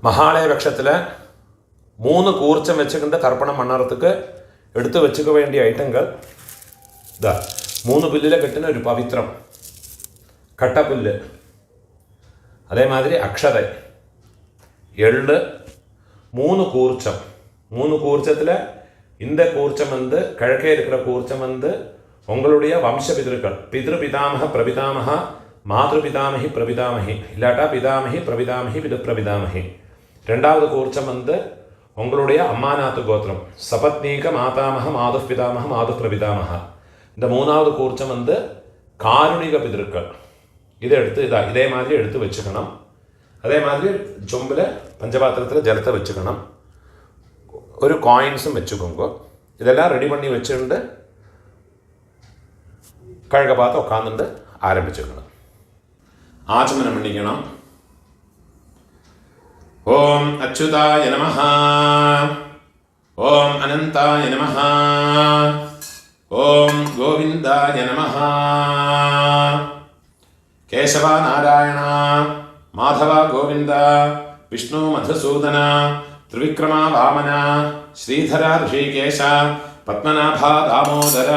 மகாலய பட்சத்தில் 3 கூர்ச்சம் வச்சுக்கிட்டு தர்ப்பணம் பண்ணுறதுக்கு எடுத்து வச்சுக்க வேண்டிய ஐட்டங்கள் ഇതാ 3 പുല്ലിലെ കെട്ടുന്ന ഒരു പവിത്രം, കട്ടപ്പുല്ല്, അതേമാതിരി അക്ഷത, എള്ള്, 3 കൂർച്ചം. 3 கூர்ச்சத்தில் இந்த கூர்ச்சம் வந்து கிழக்கே இருக்கிற கூர்ச்சம் வந்து உங்களுடைய வம்ச பிதர்கள், பிதிரு பிதாமக பிரபிதாமக, மாதృ பிதாமகி பிரபிதாமகி, இல்லாட்டா பிதாமகி பிரபிதாமகி பிது பிரபிதாமகி. 2வது கூர்ச்சம் வந்து உங்களுடைய அம்மாநாத்து கோத்திரம், சபத்னீக மாதாமக மாது பிதாமக மாது பிரபிதாமக. இந்த 3வது கூர்ச்சம் வந்து காருணிக பிதர்கள். இதை எடுத்து இதே மாதிரி எடுத்து வச்சுக்கணும். அதே மாதிரி சொம்பில் பஞ்சபாத்திரத்தில் ஜலத்தை வச்சுக்கணும். ஒரு காயின்ஸும் வச்சுக்கோங்க. இதெல்லாம் ரெடி பண்ணி வச்சுட்டு கழக பார்த்து உட்காந்துட்டு ஆரம்பிச்சுக்கணும். ஆச்சமனம் பண்ணிக்கணும். ஓம் அச்சுதாய நமஹ, ஓம் அனந்தாய நமஹ, ஓம் கோவிந்தாய நமஹ. கேசவ நாராயண மாதவ கோவிந்த விஷ்ணு மதுசூதன த்ரிவிக்ரமா வாமன ஸ்ரீதர ரிஷிகேஷ பத்மநாபா தாமோதர.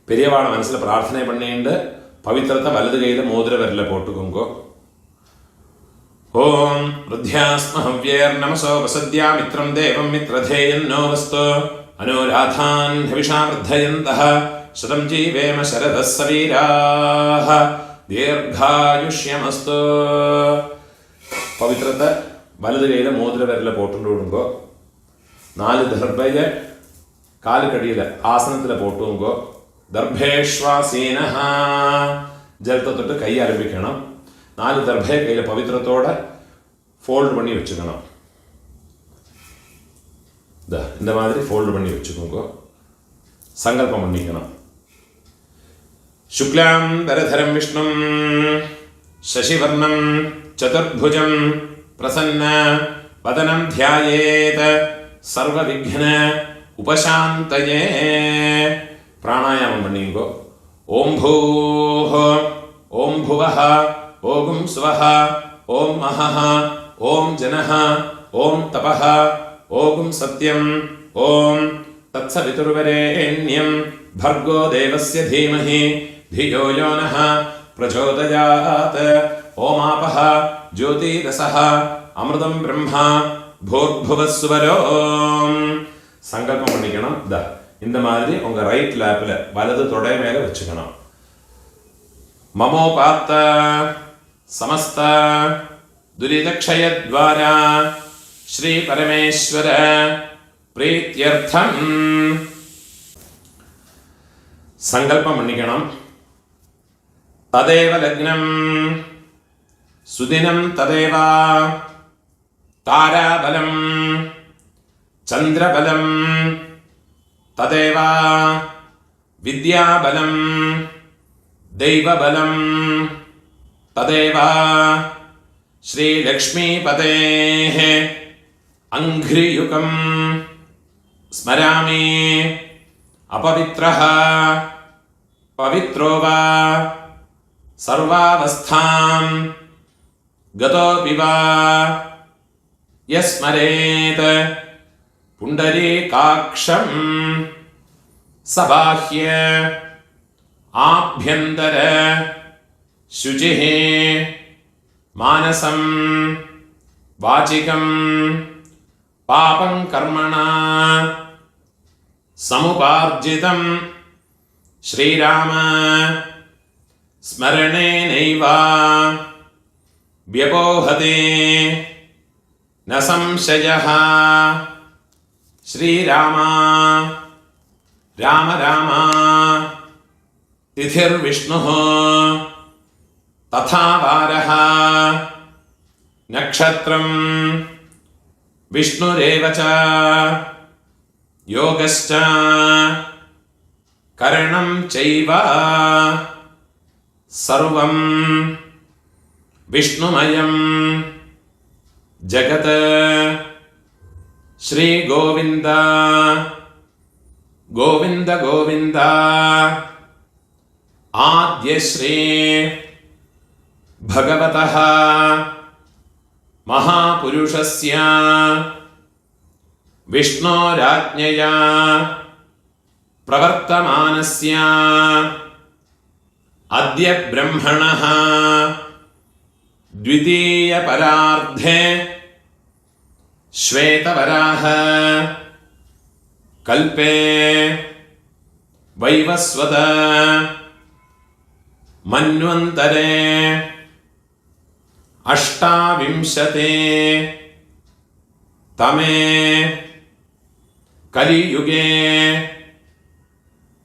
பெரியவாள மனசில் பிரார்த்தனை பண்ணிட்டு பவித்திரத்தை வலது கையில் மோதிர விரலில் போட்டுக்கோங்க. ஓம் ருத்யாஸ்மஹவ்யேர் நமசோ வசத்யா மித்ரம் தேவம் மித்ரதேயன்னோ வஸ்து அனுராதான் ஹவிஷா வர்தயந்தः சதம் ஜீவேம சரதः சவீராः தீர்காயுஷ்யமஸ்து. பவித்திரத்தை வலது கையில் மோதிர விரலில் போட்டுட்டு விடுங்கோ. 4 தர்பையை காலுக்கடியில் ஆசனத்தில் போட்டுங்கோ. தர்பேஷ்வாசீனஹ, ஜலத்தை தொட்டு கை ஆரம்பிக்கணும். 4 தர்பையை கையில் பவித்திரத்தோட ஃபோல்டு பண்ணி வச்சுக்கணும். இந்த மாதிரி ஃபோல்டு பண்ணி வச்சுக்கோங்க. சங்கல்பம் பண்ணிக்கணும். சுக்லாம் தரதரம் விஷ்ணும் சசிவர்ணம் சதுர்புஜம் பிரசன்ன வதனம் தியாயேத் சர்வ விக்ன உபசாந்தயே. பிராணாயாமம் பண்ணிங்கோ. ஓம் பூஹ, ஓம் புவஹ, ஓம் சுவஹ, ஓம் மஹஹ, ஓம் ஜனஹ, ஓம் தபஹ, ஓம் சத்யம், ஓம் தத்சவிதுர்வரேண்யம் भर्गो देवस्य धीमहि धियो यो नः प्रचोदयात्. ओमापः ज्योतिरसः अमृतं ब्रह्मा भूर्भुवस्वरो. சங்கல்பம் பண்ணிக்கணும். இந்த மாதிரி உங்க ரைட் லேப்ல வலது தொடை மேல வச்சுக்கணும். மமோபாத்த சமஸ்த துரிதக்ஷயத்வாரா ஸ்ரீ பரமேஸ்வர பிரீத்யர்த்தம் சங்கல்பம் பண்ணிக்கணும். ததேவ லக்னம் சுதினம் ததேவ தாராபலம் சந்திரபலம் ததேவ வித்யாபலம் தெய்வபலம் ததேவ ஸ்ரீலக்ஷ்மீபதேः அங்க்ரியுகம் ஸ்மராமி. अपवित्रः पवित्रो वा सर्वावस्थां गतोऽपि वा यस्मरेत् पुण्डरीकाक्षं सबाह्य आभ्यन्तर शुचिः मानसं वाचिकं पापं कर्मणा समुपार्जितं श्रीराम स्मरणेनैव व्यपोहते न संशयः. श्रीराम राम राम तिथिर्विष्णुः तथा वारः नक्षत्रं विष्णुरेव च योगश्च करणं चैव सर्वं विष्णुमयं जगत्. श्री गोविंद गोविंद गोविंद आद्य श्री भगवतः महापुरुषस्य विष्णोराज्ञया प्रवर्तमानस्य अद्य ब्रह्मणः द्वितीयपरार्धे श्वेतवराह कल्पे वैवस्वत मन्वन्तरे अष्टाविंशते तमे कलियुगे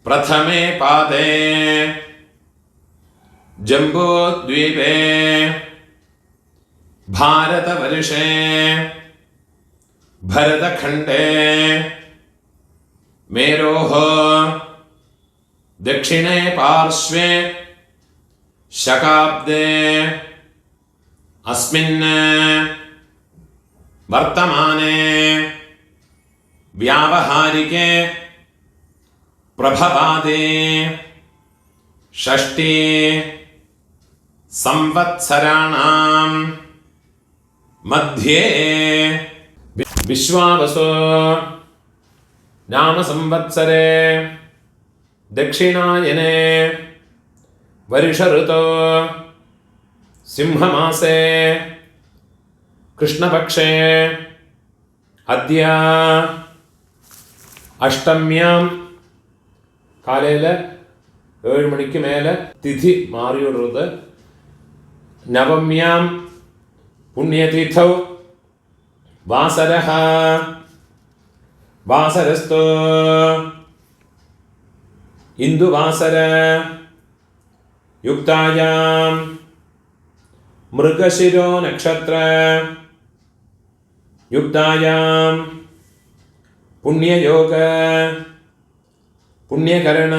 प्रथमे पादे जम्बूद्वीपे भारतवर्षे भरतखण्डे मेरोः दक्षिणे पार्श्वे शकाब्दे अस्मिन् वर्तमाने व्यावहारिके प्रभवादे षष्ठी संवत्सराणां मध्ये विश्वावसु नाम संवत्सरे दक्षिणायने वर्ष ऋतौ सिंहमासे कृष्णपक्षे अद्य अष्टम्यां കാലയിൽ 7 മണിക്ക് മേലെ തിഥി മാറിയോടുള്ളത് നവമ്യാം പുണ്യതിഥൗ വാസരഃ വാസരസ്തു ഇന്ദുവാസര യുക്തായാം മൃഗശിരോ നക്ഷത്ര യുക്തായാം പുണ്യയോഗ पुण्यकरण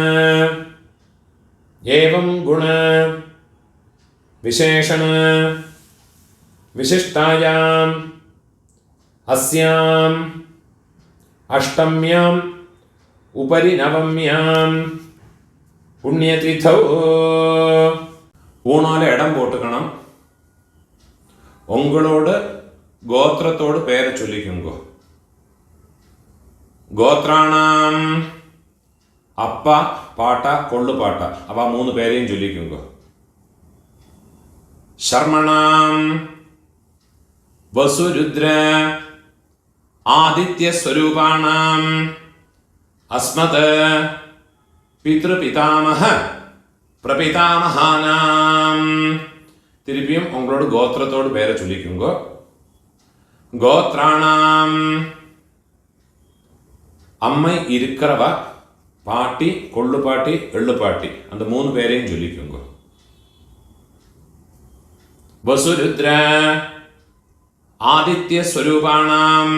एवं गुण विशेषण विशिष्टायाम् अस्याम् अष्टम्याम् उपरि नवम्याम् पुण्यतिथौ ഊണോലെ ഇടം പോട്ടുക്കണം ഉങ്ങളോട് ഗോത്രത്തോട് പേര് ചൊല്ലിക്കുങ്കോ ഗോത്രാണാം അപ്പ പാട്ട കൊള്ളുപാട്ട അവ 3 പേരെയും ചൊല്ലിക്കുങ്കോ ശർമ്മണാം വസുരുദ്ര ആദിത്യ സ്വരൂപാണാം അസ്മത് പിതൃപിതാമഹ പ്രപിതാമഹാനാം തിരുപ്പിയും ഉങ്ങളോട് ഗോത്രത്തോട് പേരെ ചൊല്ലിക്കുങ്കോ ഗോത്രാണാം അമ്മ ഇരിക്കറവ പാട്ടി കൊള്ളുപാട്ടി എള്ളുപാട്ടി அந்த 3 പേരെയും ചൊല്ലിക്കുങ്കോ വസുരുദ്ര ആദിത്യ സ്വരൂപാണാം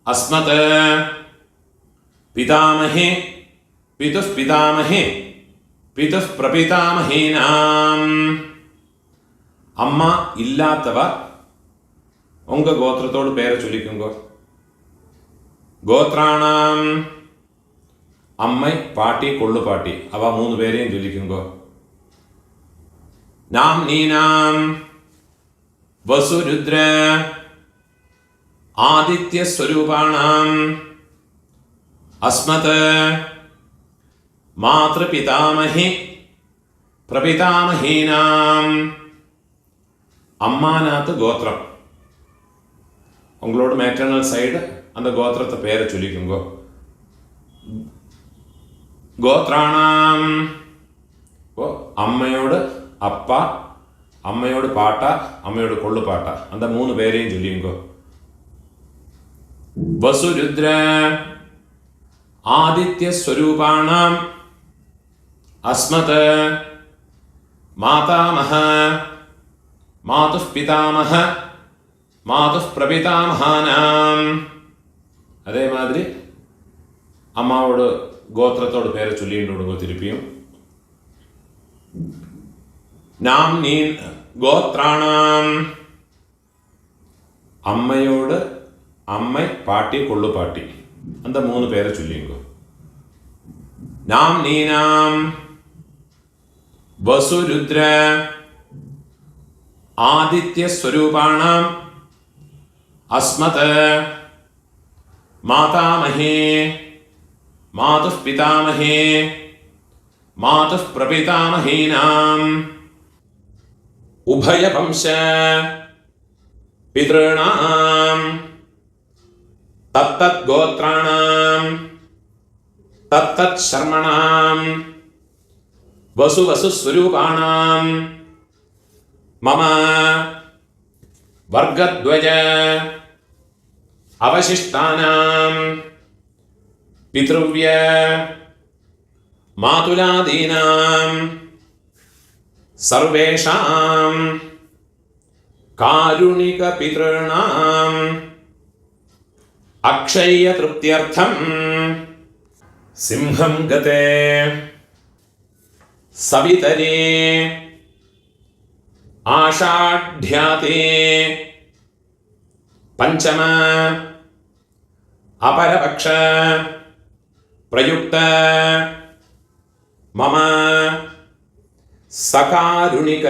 അസ്മത് പിതാമഹേ പിതുഃ പിതാമഹേ പിതുഃ പ്രപിതാമഹീനാം അമ്മ ഇല്ലാത്തവ ഉങ്ക ഗോത്രത്തോട് പേര് ചൊല്ലിക്കുങ്കോ ഗോത്രാണാം അമ്മ പാട്ടി കൊള്ളുപാട്ടി അവ 3 പേരെയും ചൊല്ലിക്കുങ്കോ നാം നീനാം വസുരുദ്ര ആദിത്യ സ്വരൂപാണാം അസ്മത് മാതൃപിതാമഹി പ്രപിതാമഹീനാം അമ്മാനാത്ത് ഗോത്രം ഉങ്ങളോട് മാറ്റേണൽ സൈഡ് அந்த ഗോത്രത്തെ പേര് ചൊല്ലിക്കുങ്കോ ഗോത്രാണാം അമ്മയോട് അപ്പ അമ്മയോട് പാട്ട അമ്മയോട് കൊള്ളുപാട്ട அந்த 3 പേരെയും ചൊല്ലിക്കുങ്കോ വസുരുദ്ര ആദിത്യ സ്വരൂപാണാം അസ്മത് മാതാമഹ മാതുഃ പിതാമഹ മാതുഃ പ്രപിതാമഹാനാം അതേമാതിരി അമ്മാവോട് ഗോത്രത്തോട് പേരെ ചൊല്ലിയിട്ട് കൊടുങ്ങോ തിരുപ്പിയും നാം നീ ഗോത്രാണാം അമ്മയോട് അമ്മ പാട്ടി കൊള്ളുപാട്ടി அந்த 3 പേരെ ചൊല്ലിങ്കോ നാം നീനാം വസുരുദ്ര ആദിത്യസ്വരൂപാണാം അസ്മത് മാതാമഹേ മാതുഃ പിതാമഹേ മാതുഃ പ്രപിതാമഹീനാം ഉഭയവംശ പിതॄണാം തത്തദ്ഗോത്രാണാം തത്തച്ഛർമണാം വസുവസുസ്വരൂപാണാം മമ വർഗദ്വയ അവശിഷ്ടാനാം പിതൃവ്യ മാതുലാദീനാം സർവേഷാം കാരുണികപിതॄണാം അക്ഷയതൃപ്ത്യർത്ഥം സിംഹം ഗതേ സവിതരേ ആഷാഢ്യാതേ പഞ്ചമ അപരപക്ഷ പ്രയുക്ത മമ സകാരുണിക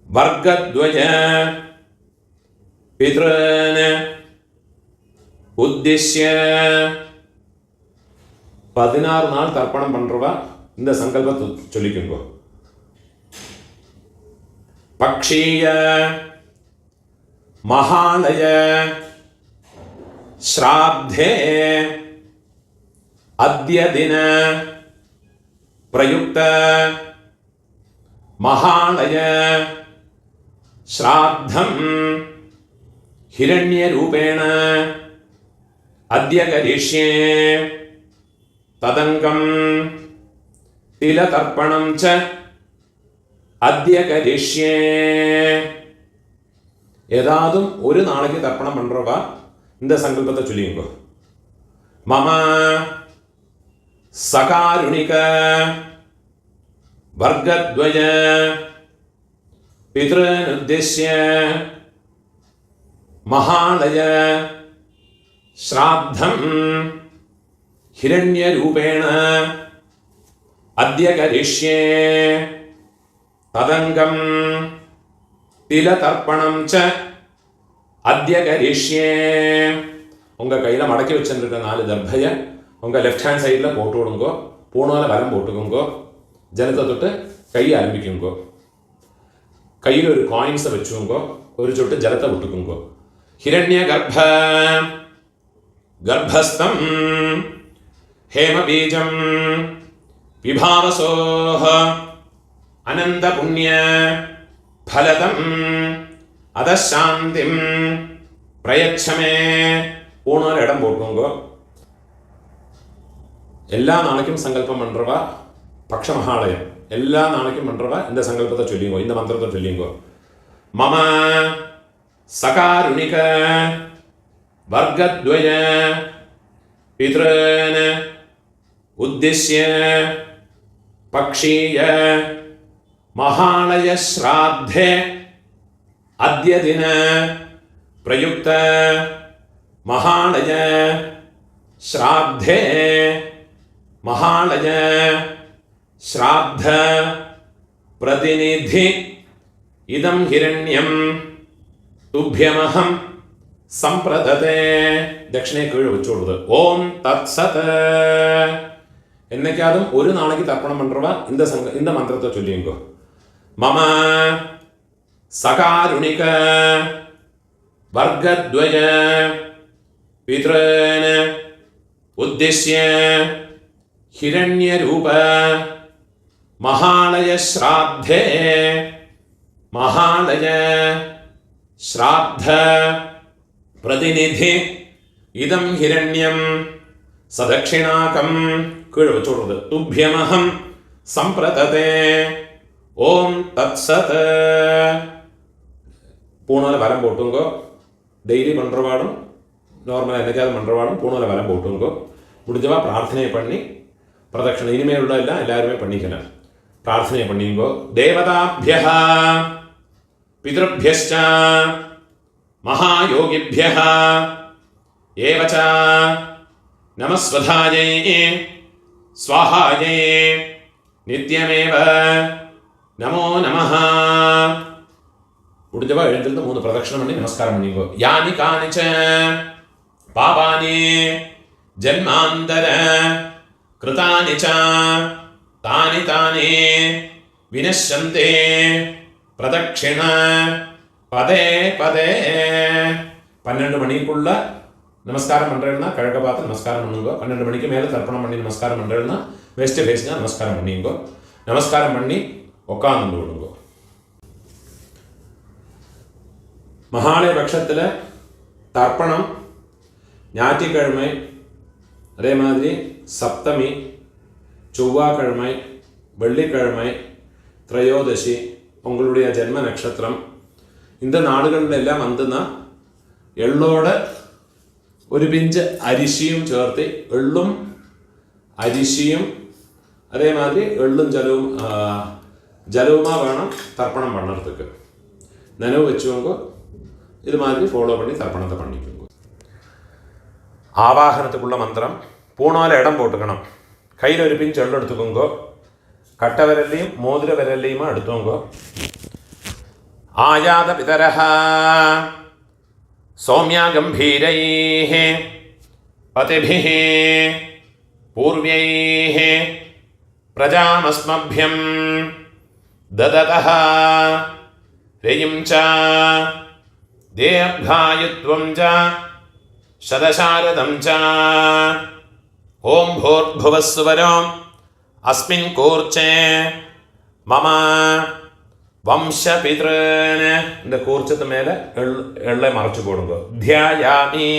വർഗദ്വയ പിതॄൻ ഉദ്ദിശ്യ 16 நாள் தர்ப்பணம் பண்றவ இந்த சங்கல்பத்தை சொல்லிக்குங்க. பக்ஷீய மகாலய ஸ்ராத்தே அத்ய தின பிரயுக்த மகாலய ஸ்ராத்தம் ஹிரண்யரூபேண அத்ய கரிஷ்யே തദംഗം തിലതർപ്പണം ച അദ്യ കരിഷ്യേ. ഏതാതും ഒരു നാளைக்கு தர்ப்பணம் பண்றவா இந்த சங்கல்பத்தை சொல்லிங்க. மம சகாருணிக வர்கத்வய பித்ருனுத்திஷ்ய மகாலய ஸ்ராத்தம் ഹിരണ്യരൂപേണ അദ്യ കരിഷ്യേ തദംഗം തിലതർപ്പണം ച അദ്യ കരിഷ്യേ. உங்க கையில மடக்கி வச்சிருக்க 4 தர்பைய உங்க லெஃப்ட் ஹேண்ட் சைடுல போட்டு விடுங்கோ. பூணால வலம் போட்டுக்குங்கோ. ஜலத்தை தொட்டு கையை ஆரம்பிக்குங்கோ. கையில் ஒரு காயின்ஸை வச்சுக்கோங்கோ. ஒரு சொட்டு ஜலத்தை விட்டுக்குங்கோ. ஹிரண்ய கர்ப்பஸ்தம் ഹേമബീജം വിഭാവസോഹ അനന്തപുണ്യ ഫലതം അതശാന്തിം പ്രയച്ഛമേ. പൂണാൽ ഇടം പോട്ടുങ്കോ. എല്ലാ നാளைക്കും സങ്കല്പം പண்றவா പക്ഷമഹാളയം എല്ലാ നാளைക്കും പண்றவா இந்த സങ്കല്പത്തെ ചൊല്ലിங்கோ. இந்த മന്ത്രത്തെ ചൊല്ലിங்கോ. മമ സകാരുണിക വർഗദ്വയ പിതॄൻ ഉദ്ദിശ്യ പക്ഷീയ മഹാളയ ശ്രാദ്ധേ അദ്യ ദിന പ്രയുക്ത മഹാളയ ശ്രാദ്ധേ മഹാളയ ശ്രാദ്ധ പ്രതിനിധി ഇദം ഹിരണ്യം തുഭ്യമഹം സമ്പ്രദതേ. ദക്ഷിണയെ കീഴ് വെച്ചോടുത്. ഓം തത്സത്. എന്നൊക്കെയാതും ഒരു നാளைக்கு തർപ്പണം പண்றவா இந்த മന്ത്രത്തെ ചൊല്ലിങ്കോ. മമ സകാരുണിക വർഗദ്വയ പിതॄൻ ഉദ്ദിശ്യ ഹിരണ്യരൂപ മഹാളയ ശ്രാദ്ധേ മഹാളയ ശ്രാദ്ധ പ്രതിനിധി ഇദം ഹിരണ്യം സദക്ഷിണാകം കീഴ് വെച്ചോടുന്നത്. തുഭ്യമഹം സമ്പ്രദതേ. ഓം തത്സത്. பூணால வரம் போட்டுங்கோ. டெய்லி பண்ணுறவாடும் நார்மலாக என்னைக்காவது பண்ணுறவாடும் பூணால வரம் போட்டுங்கோ. முடிஞ்சவா பிரார்த்தனை பண்ணி பிரதட்சணை இனிமேல் உள்ள எல்லாம் எல்லாருமே பண்ணிக்கலாம். பிரார்த்தனை பண்ணிங்கோ. தேவதாபியः பிதృभ्यश्च महायोगिभ्यः एव च नमस्वधायै स्वाहायै नित्यमेव നമോ നമഃ. முடிஞ்சவா எழுந்திருந்து 3 பிரதட்சணம் பண்ணி நமஸ்காரம் பண்ணிக்கோ. யானி காணிச்ச பாபானி ஜன்மாந்தர கிருதானி ச தானி தானி வினஷ்யந்தே பிரதட்சிண பதே பதே. 12 மணிக்குள்ள நமஸ்காரம் பண்ணுறேன்னா கிழக்க பார்த்து நமஸ்காரம் பண்ணுங்க. 12 மணிக்கு மேலே தர்ப்பணம் பண்ணி நமஸ்காரம் பண்ணுறேன்னா வெஸ்ட் ஃபேஸ்னா நமஸ்காரம் பண்ணிங்கோ. நமஸ்காரம் பண்ணி உட்காந்து விடுங்க. மகாலய பட்சத்தில் தர்ப்பணம் ஞாயிற்றுக்கிழமை, அதே மாதிரி சப்தமி, செவ்வாய்க்கிழமை, வெள்ளிக்கிழமை, திரையோதசி, உங்களுடைய ஜென்ம நட்சத்திரம், இந்த നാളുകളിലെല്ലാം വന്നുന്ന എള്ളോട് ഒരു പിഞ്ച് അരിശിയും ചേർത്ത് എള്ളും അരിശിയും അതേമാതിരി എള്ളും ജലവുമാ വേണം തർപ്പണം പണ്ണறதுக்கு. നനവ് വെച്ചുകൊണ്ട് ഇത് മാതിരി ഫോളോ பண்ணி தர்ப்பணத்தை பண்ணிக்கோங்க. ஆவாகனத்துக்குள்ள மந்திரம் பூணால இடம் போட்டுக்கணும். கையில் ஒரு பிஞ்சு எள்ளு எடுத்துக்கோங்க. கட்ட விரல்லையும் மோதிர விரல்லையுமா எடுத்துக்கோங்க. ஆயாத பிதரஹ சௌமியா கம்பீரைஹ பதிபிஹ பூர்வைஹ பிரஜாமஸ்மभ्यம் ददतः रयिं च दीर्घायुत्वं च शतशारदं च ॐ भूर्भुवः स्वरो अस्मिन् कूर्चे मम वंशपितॄन्. இந்த கூர்ச்சத்து மேலே எள்ளை மறைச்சு போடுங்க. ध्यायामि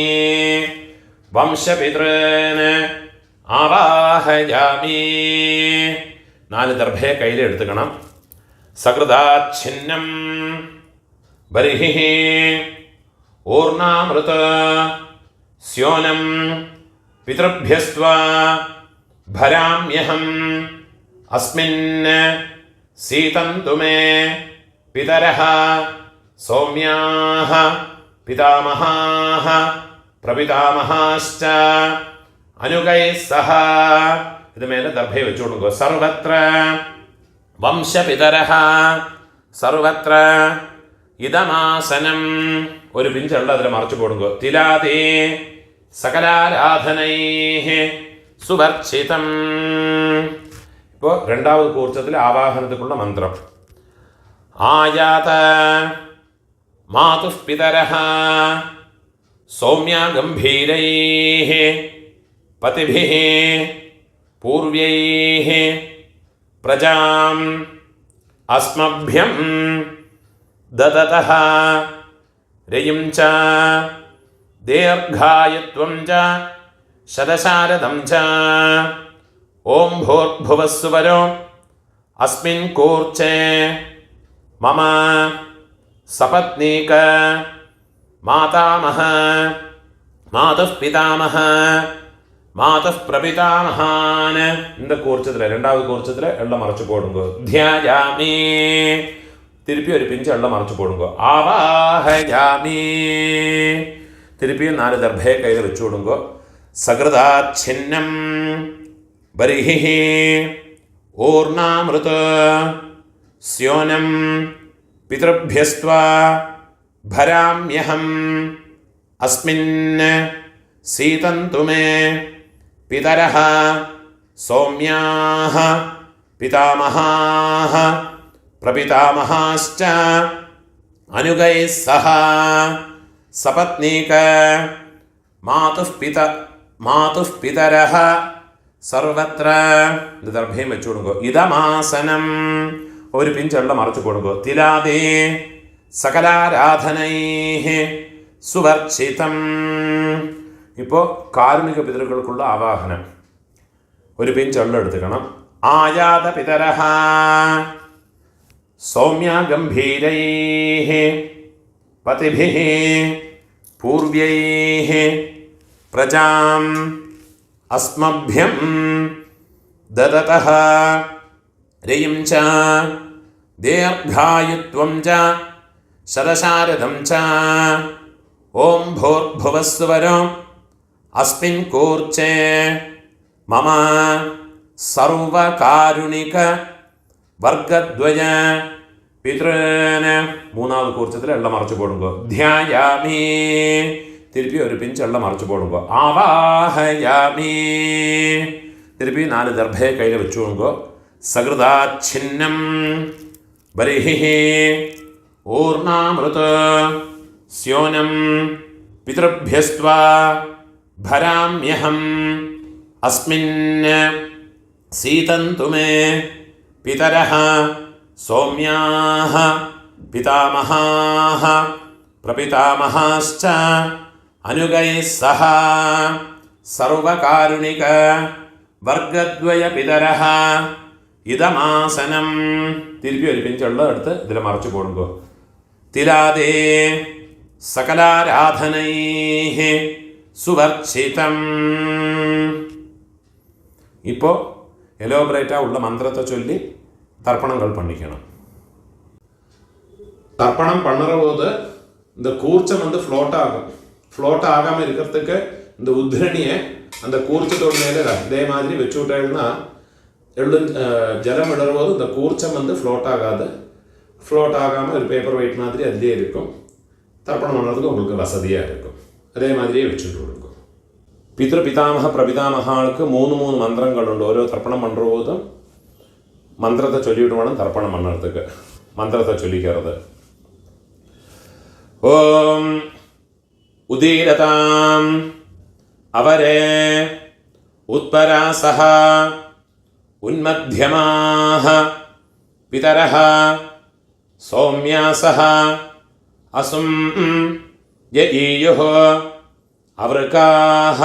वंशपितॄन् आवाहयामि. 4 ദർഭയെ കയ്യിൽ എടുത്തുക്കണം. സകൃതാച്ഛിന്നം ബർഹിഃ ഊർണാമൃത സ്യോനം പിതൃഭ്യസ്ത്വാ ഭരാമ്യഹം അസ്മിൻ സീതന്തു മേ പിതരഃ സൗമ്യാഃ പിതാമഹാഃ പ്രപിതാമഹാശ്ച അനുഗൈഃ സഹ. ഇത് മേലെ ദർഭയെ വെച്ചു കൊടുക്കുക. സർവത്ര വംശപിതരഃ സർവത്ര ഇദമാസനം. ഒരു പിഞ്ചുള്ള അതിൽ മറച്ചു കൊടുക്കുക. തിലാതേ സകലാരാധനൈഃ സുവർച്ചിതം. ഇപ്പോൾ രണ്ടാമത് കൂർച്ചത്തിൽ ആവാഹനത്തിലുള്ള മന്ത്രം. ആയാത മാതുഃ പിതരഃ സൗമ്യാ ഗംഭീരൈഃ പതിഭിഃ പൂർവ്യൈഃ പ്രജാം അസ്മഭ്യം ദദതഃ രയിം ച ദീർഘായുത്വം ച ശതശാരദം ച ഓം ഭൂർഭുവഃ സ്വരോ അസ്മിൻ കൂർച്ചേ മമ സപത്നീക മാതാമഹ മാതുഃ പിതാമഹ മാതുഃ പ്രപിതാമഹാൻ. இந்த കൂർച്ചത്തിൽ രണ്ടാമത് കൂർച്ചത്തിൽ എള്ള മറച്ചു പോടുങ്ക. ധ്യായാമി. തിരുപ്പി ഒരു പിഞ്ച് എള്ള മറച്ചു പോടുങ്ക. ആവാഹയാമി. തിരുപ്പിയും 4 ദർഭയെ കയ്യിൽ വെച്ചു കൊടുങ്ക. സകൃതാച്ഛിന്നം ബർഹിഃ ഊർണാമൃത സ്യോനം പിതൃഭ്യസ്ത്വാ ഭരാമ്യഹം അസ്മിൻ സീതന്തു മേ പിതരഃ സൗമ്യാഃ പിതാമഹാഃ പ്രപിതാമഹാശ്ച അനുഗൈഃ സഹ. സപത്നീക മാതുഃ പിതരഃ സർവത്ര. ഇത് ദർഭയും വെച്ചു കൊടുക്കുക. ഇദമാസനം. ഒരു പിഞ്ചെള്ള മറച്ചു കൊടുക്കുക. തിലാതേ സകലാരാധനൈഃ സുവർച്ചിതം. ഇപ്പോൾ കാരുണിക പിതൃക്കൾക്കുള്ള ആവാഹനം. ഒരു പിഞ്ചെള്ള എടുത്തുക്കണം. ആയാത പിതരഃ സൗമ്യാ ഗംഭീരൈഃ പതിഭിഃ പൂർവ്യൈഃ പ്രജാം അസ്മഭ്യം ദദതഃ രയിം ച ദീർഘായുത്വം ച ശതശാരദം ച ഓം ഭൂർഭുവഃ സ്വരോ അസ്മിൻ കൂർച്ചേ മമ സർവകാരുണിക വർഗദ്വയ പിതൃന് മൂന്നാമത് കൂർച്ചത്തിൽ എള്ള മറച്ചു പോടുമ്പോ ധ്യായാമി തിരുപ്പി ഒരു പിഞ്ച് എള്ള മറച്ചു പോടുമ്പോ ആവാഹയാമി തിരുപ്പി 4 ദർഭയെ കയ്യിൽ വെച്ചു കൊടുങ്കോ സകൃതാച്ഛിന്നം ബരിഹി ഊർണാമൃത സ്യോനം പിതൃഭ്യസ്ത്വാ ഭരാമ്യഹം അസ്മിൻ സീതന്തു മേ പിതരഃ സൗമ്യാഃ പിതാമഹാഃ പ്രപിതാമഹാശ്ച അനുഗൈഃ സഹ സർവകാരുണിക വർഗദ്വയ പിതരഃ ഇദമാസനം തിരുപ്പി ഒരു പിഞ്ചുള്ള എടുത്ത് ഇതിൽ മറച്ചു പോടുമ്പോ തിലാദേ സകലാരാധനൈഃ സുവർച്ചിതം. ഇപ്പോൾ എലോബറേറ്റാ ഉള്ള മന്ത്രത്തെ ചൊല്ലി தர்ப்பணங்கள் பண்ணிக்கணும். தர்ப்பணம் பண்ணுற போது இந்த கூர்ச்சம் வந்து ஃப்ளோட் ஆகாமல் இருக்கிறதுக்கு இந்த உத்ரணியை அந்த கூர்ச்சத்தோட மேலே இதே மாதிரி வச்சு விட்டேன்னா ஜலம் விடுற போது இந்த கூர்ச்சம் வந்து ஃப்ளோட் ஆகாமல் ஒரு பேப்பர் வெயிட் மாதிரி அதிலே இருக்கும். தர்ப்பணம் பண்ணுறதுக்கு உங்களுக்கு வசதியாக இருக்கும். அதே மாதிரியே வச்சுட்டு கொடுக்கும். பிதாமக பிரபிதாமகாளுக்கு 3 மந்திரங்கள் உண்டு. ஓரோ தர்ப்பணம் பண்ணுற போதும் மந்திரத்தை சொல்லிவிட்டு வேணும் தர்ப்பணம் பண்ணுறதுக்கு. மந்திரத்தை சொல்லிக்கிறது. ஓம் உதீரதாம் அவரே உத்பராசஹ உன்மத்யமாஹ பிதரஹ சௌம்யாசஹ அசும் யஈயுஹ அவருக்காஹ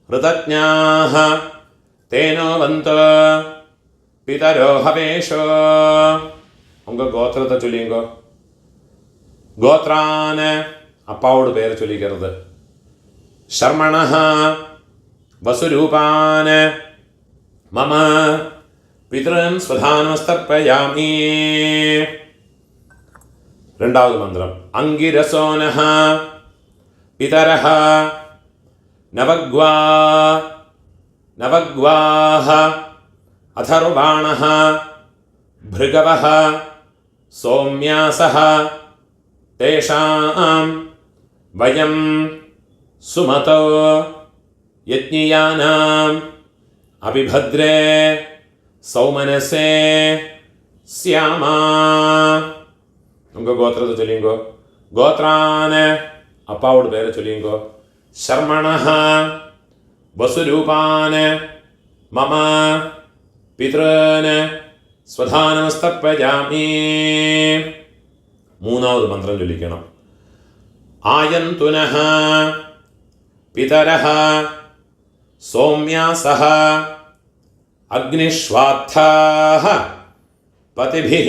ருதஜ்ஞாஹ தேனோ வந்தோ பிதரோ ஹவேஷோ. உங்கள் கோத்திரத்தை சொல்லிங்கோ. கோத்ரான அப்பாவோட பேரை சொல்லிக்கிறது. ஷர்மணஹ வசுரூபான மம பிதரன் ஸ்வதானமஸ்தர்ப்பயாமி. 2வது மந்திரம் அங்கிரசோனஹ பிதரஹ நவக்வாஹ அதர்வாணஹ भृगवः सौम्यासः तेषां वयं सुमतो यज्ञियानाम् अभिभद्रे सौमनसे स्यामा. उंगा गोत्रத்தை சொல்லிங்கோ. கோத்ரான அப்பாவோட பேரை சொல்லிங்கோ. शर्मणः वसुरूपान मम पितॄन् സ്വധാനമസ്തർപ്പയാമി. 3வது മന്ത്രം ചൊല്ലിക്കണം. ആയന്തുനഃ പിതരഃ സൗമ്യാസഃ അഗ്നിഷ്വാത്ഥാഃ പതിഭിഃ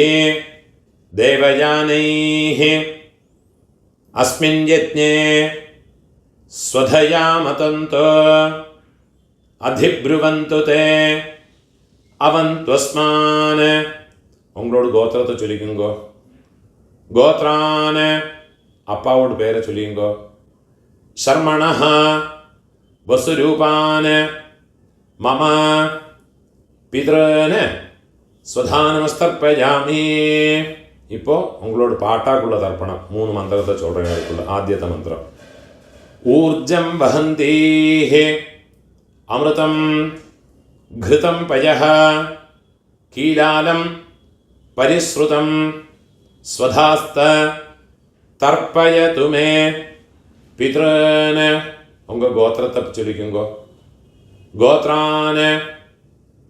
ദേവയാനൈഃ അസ്മിൻ യജ്ഞേ സ്വധയാ മതന്തോ അധിബ്രുവന്തു തേ അവന്ത്വസ്മാൻ. உங்களோட கோத்திரத்தை சொல்லிக்குங்கோ. கோத்ரான அப்பாவோட பேரை சொல்லிங்கோ. ஷர்மணஹ வசுரூபான மம பிதॄன் ஸ்வதானமஸ்தர்ப்பயாமி. இப்போ உங்களோட பாட்டாக்குள்ள தர்ப்பணம் 3 மந்திரத்தை சொல்கிறேன். அதுக்குள்ள ஆദ്യത്തെ மந்திரம் ஊர்ஜம் வஹந்தீஹ அமிர்தம் घृतं पयः कीलालं परिश्रुतं स्वधास्त तर्पयतु मे पितॄन्. उंगा गोत्रத்தை சொல்லிக்குங்கோ. கோத்ரான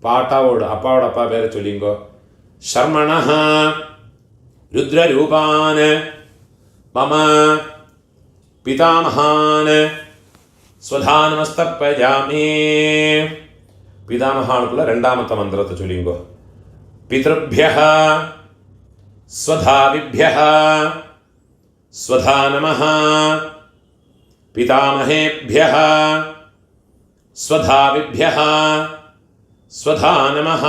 பாட்டாவோட அப்பாவோட அப்பா பேரை சொல்லிங்கோ. शर्मणः रुद्ररूपान् मम पितामहान् स्वधानमस्तर्पयामि. பிதாமகானுக்குள்ள 2வது மந்திரத்தை சொல்லிங்கோ. பித்ருभ्यः स्वधाविभ्यः स्वधा नमः. पितामहेभ्यः स्वधाविभ्यः स्वधा नमः.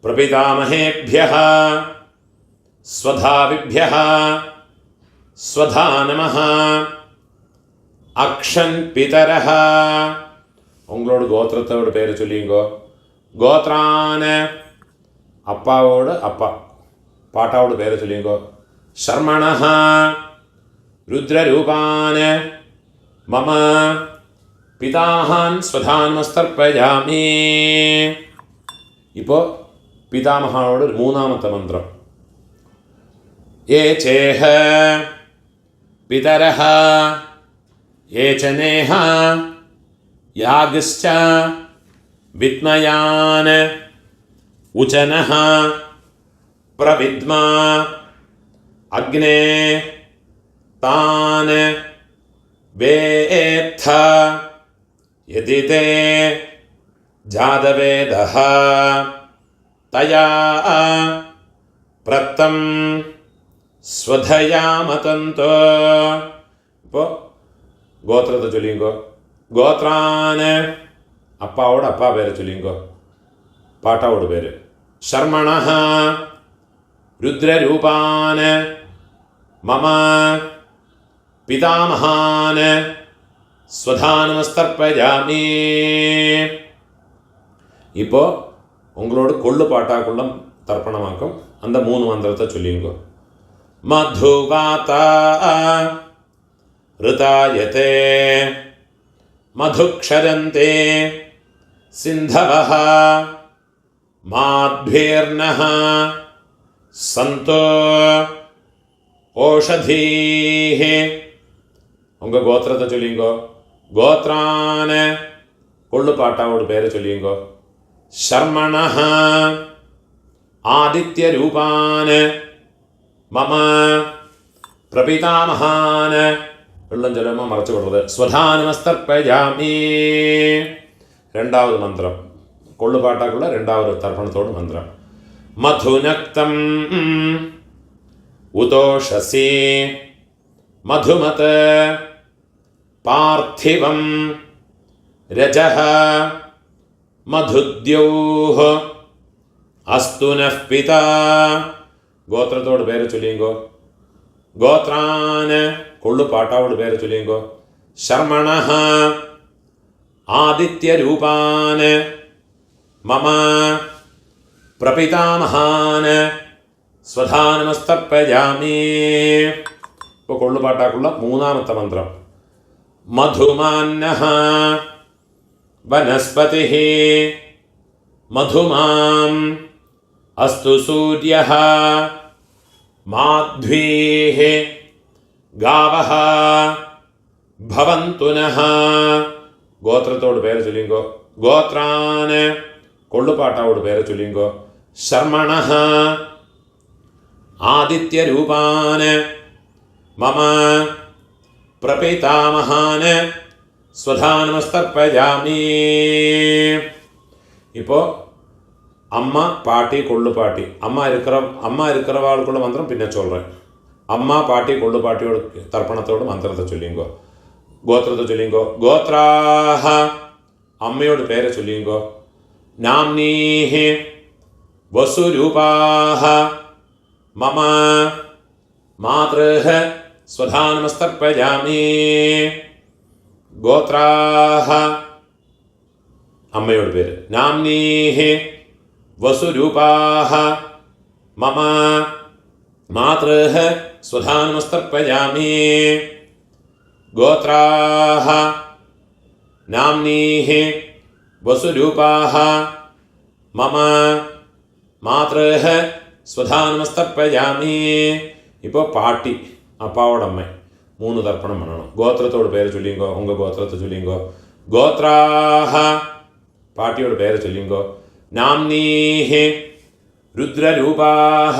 प्रपितामहेभ्यः स्वधाविभ्यः स्वधा नमः. अक्षन् पितरः உங்களோட கோத்திரத்தோட பேரை சொல்லிங்கோ. கோத்ரான അപ്പാവോട് അപ്പ, പാട്ടാവോട് പേര് ചൊല്ലിക്കോ. ശർമ്മണഃ രുദ്രരൂപാൻ മമ പിതാഹാൻ സ്വധാൻമസ്തർപ്പയാമി. ഇപ്പോൾ പിതാമഹാനോട് മൂന്നാമത്തെ മന്ത്രം. യേ ചേഹ പിതരഃ യേ ച നേഹ യാഗശ്ച വിദ്മയാൻ ഉചനഃ പ്രവിദ്മ അഗ്നേ താൻ വേത്ഥ യദി തേ ജാതവേദഃ തയാ പ്രത്തം സ്വധയാമതന്തോ. ഇപ്പോൾ ഗോത്രത്തെ ചൊല്ലിങ്കോ. ഗോത്രാന് അപ്പാവോട് അപ്പാ പേര് ചൊല്ലിങ്കോ, പാട്ടാവോട് പേര്. ശർമ്മണഃ രുദ്രരൂപാൻ മമ പിതാമഹാൻ സ്വധാനമസ്തർപ്പയാമി. இப்போ உங்களோட கொள்ளு பாட்டாக்குள்ள தர்ப்பணமாக்கும் அந்த 3 மந்திரத்தை சொல்லிங்கோ. மதுவாதா ருதாயதே மதுக்ஷரந்தே சிந்தவஹ மாத்பீர்ணஹ சந்தோ ஓஷதீஹ. உங்க கோத்திரத்தை சொல்லிங்கோ. கோத்ரான கொள்ளு பாட்டாவோட பேரை சொல்லிங்கோ. ശർമ്മണഃ ആദിത്യരൂപാൻ മമ പ്രപിതാമഹാൻ. വെള്ളം ചെല്ലുമ്പോൾ മറച്ചു വിടുന്നത്. സ്വധാനമസ്തർപ്പയാമി. രണ്ടാമത് മന്ത്രം, കൊള്ളുപാട്ടാക്കുള്ള രണ്ടാമത് തർപ്പണത്തോട് മന്ത്രം. മധുനക്തം ഉതോഷസി മധുമത് പാർത്ഥിവം രജഃ മധുദ്യൗഃ അസ്തു നഃ പിതാ. ഗോത്രത്തോട് പേര് ചൊല്ലിങ്കോ. ഗോത്രാന് കൊള്ളു പാട്ടാവോട് പേര് ചൊല്ലിങ്കോ. ശർമ്മണഃ ആദിത്യരൂപാൻ മമ പ്രപിതാമഹാൻ സ്വധാനമസ്തർപ്പയാമി. ഇപ്പോൾ കൊള്ളുപാട്ടാക്കുള്ള മൂന്നാമത്തെ മന്ത്രം. മധുമാന്നഃ വനസ്പതിഃ മധുമാം അസ്തു സൂര്യഃ മാധ്വീഃ ഗാവഃ ഭവന്തു നഃ. ഗോത്രത്തോട് പേര് ചൊല്ലിങ്കോ. ഗോത്രാന് കൊള്ളുപാട്ടാവോട് പേര് ചൊല്ലിങ്കോ. ശർമ്മണഃ ആദിത്യരൂപാൻ മമ പ്രപിതാമഹാൻ സ്വധാനമസ്തർപ്പയാമി. ഇപ്പോൾ അമ്മ പാട്ടി കൊള്ളുപാട്ടി, അമ്മ இருக்கிறவாளுக்குள்ள മന്ത്രം പിന്നെ ചൊല്ലേൻ. അമ്മ പാട്ടി കൊള്ളുപാട്ടിയോട് തർപ്പണത്തോട് മന്ത്രത്തെ ചൊല്ലിങ്കോ. ഗോത്രത്തെ ചൊല്ലിങ്കോ. ഗോത്രാഹ അമ്മയോട് പേരെ ചൊല്ലിങ്കോ. നാംനീഃ വസുരൂപാഹ മമ മാതൃഃ സ്വധാനമസ്തർപ്പയാമി. ഗോത്രാഹ അമ്മയോട് പേര്. നാംനീഃ വസുരൂപാഹ മമ മാതൃഃ സ്വധാനമസ്തർപ്പയാമി. ഗോത്രാഹ നാംനീഃ വസുരൂപാഹ മമ മാതൃഃ സ്വധാനമസ്തർപ്പയാമി. ഇപ്പോൾ പാട്ടി അപ്പാവോടമ്മ 3 തർപ്പണം വേണം. ഗോത്രത്തോട് പേര് ചൊല്ലിങ്കോ. ഉങ്ക ഗോത്രത്തെ ചൊല്ലിങ്കോ. ഗോത്രാഹ പാട്ടിയോട് പേര് ചൊല്ലിങ്കോ. നാംനീഃ രുദ്രരൂപാഹ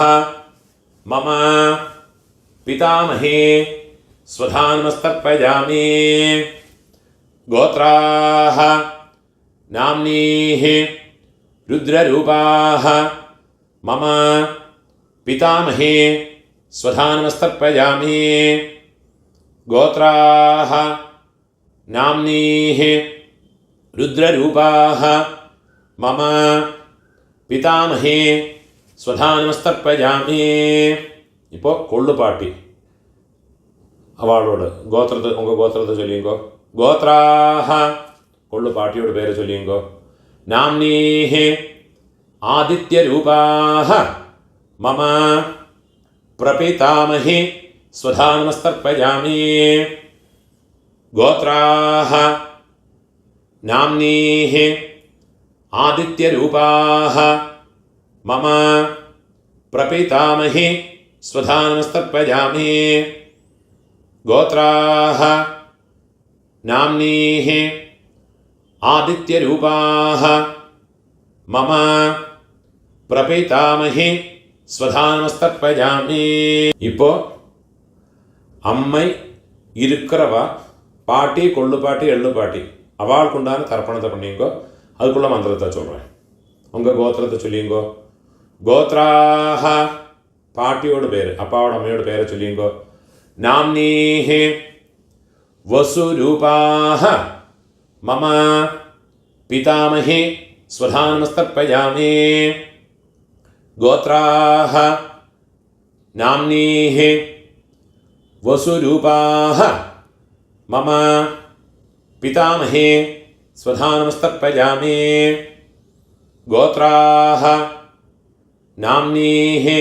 മമ പിതാമഹേ സ്വധാനമസ്തർപ്പയാമി. ഗോത്രാഹ നാംനീഃ രുദ്രരൂപാഹ മമ പിതാമഹേ സ്വധാനമസ്തർപ്പയാമി. ഗോത്രാഹ നാംനീഃ രുദ്രരൂപാഹ മമ പിതാമഹേ സ്വധാനമസ്തർപ്പയാമി. ഇപ്പോൾ കൊള്ളുപാട്ടി അവളോട് ഗോത്രത്തെ ചൊല്ലിങ്കോ. ഗോത്രാഹ കൊള്ളുപാട്ടിയോട് പേര് ചൊല്ലിങ്കോ. നാംനീഃ ആദിത്യരൂപാः മമ പ്രപിതാമഹി സ്വധാ നമസ്തർപ്പയാമി. ഗോത്രാः നാമ്നീः ആദിത്യരൂപാः മമ പ്രപിതാമഹി സ്വധാ നമസ്തർപ്പയാമി. ഗോത്രാः നാമ്നീः ആദിത്യരൂപാः മമ പ്രപിതാമഹി സ്വധാ നമസ്തർപ്പയാമി. இப்போ அம்மை இருக்கிறவ பாட்டி கொள்ளு பாட்டி எள்ளு பாட்டி அவளுக்குண்டான தர்ப்பணத்தை பண்ணிங்கோ. அதுக்குள்ள மந்திரத்தை சொல்கிறேன். உங்கள் கோத்திரத்தை சொல்லிங்கோ. கோத்ராஹ பாட்டியோட பேர், அப்பாவோட அம்மையோட பேரை சொல்லிங்கோ. நாம்னீஹி வசுரூபாஹ மம பிதாமஹி ஸ்வதா நமஸ்தர்ப்பயாமி. கோத்ராஹ நாம்னீஹி வசுரூபாஹ மம பிதாமஹி ஸ்வதா நமஸ்தர்ப்பயாமி. கோத்ராஹ நாம்னீஹி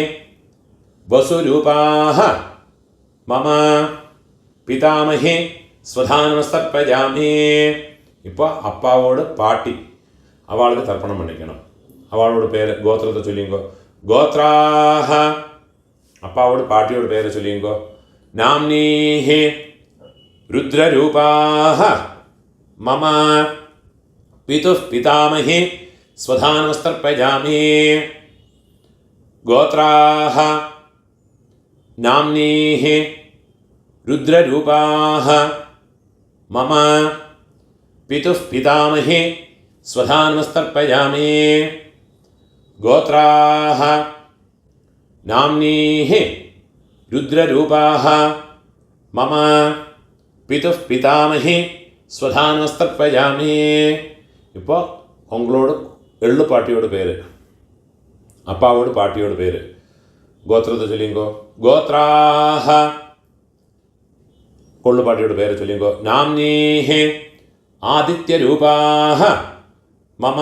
வசுரூபாஹ மம பிதாமஹி ஸ்வதா நமஸ்தர்ப்பயாமி. இப்போ அப்பாவோட பாட்டி அவளுக்கு தர்ப்பணம் பண்ணிக்கணும். அவளோட பேர் கோத்திரத்தை சொல்லிங்கோ. கோத்ராஹ அப்பாவோட பாட்டியோட பேரை சொல்லிங்கோ. நாம்னீஹி ருத்ரரூபாஹ மம பிதுः பிதாமஹி ஸ்வதா நமஸ்தர்ப்பயாமி. கோத்ராஹ நாம்னீஹி ருத்ரரூபாஹ மம பிதுः பிதாமஹி ஸ்வதா நமஸ்தர்ப்பயாமி. கோத்ராஹ நாம்னீஹி ருத்ரரூபாஹ மம பிதுः பிதாமஹி ஸ்வதா நமஸ்தர்ப்பயாமி. இப்போ உங்களோட எள்ளு பாட்டியோட பேர், அப்பாவோட பாட்டியோட பேர், கோத்திரத்தை சொல்லிங்கோ. கோத்ராஹ கொள்ளு பாட்டியோட பேரை சொல்லிங்கோ. நாம்னீஹி ஆதித்யரூபாஹ மம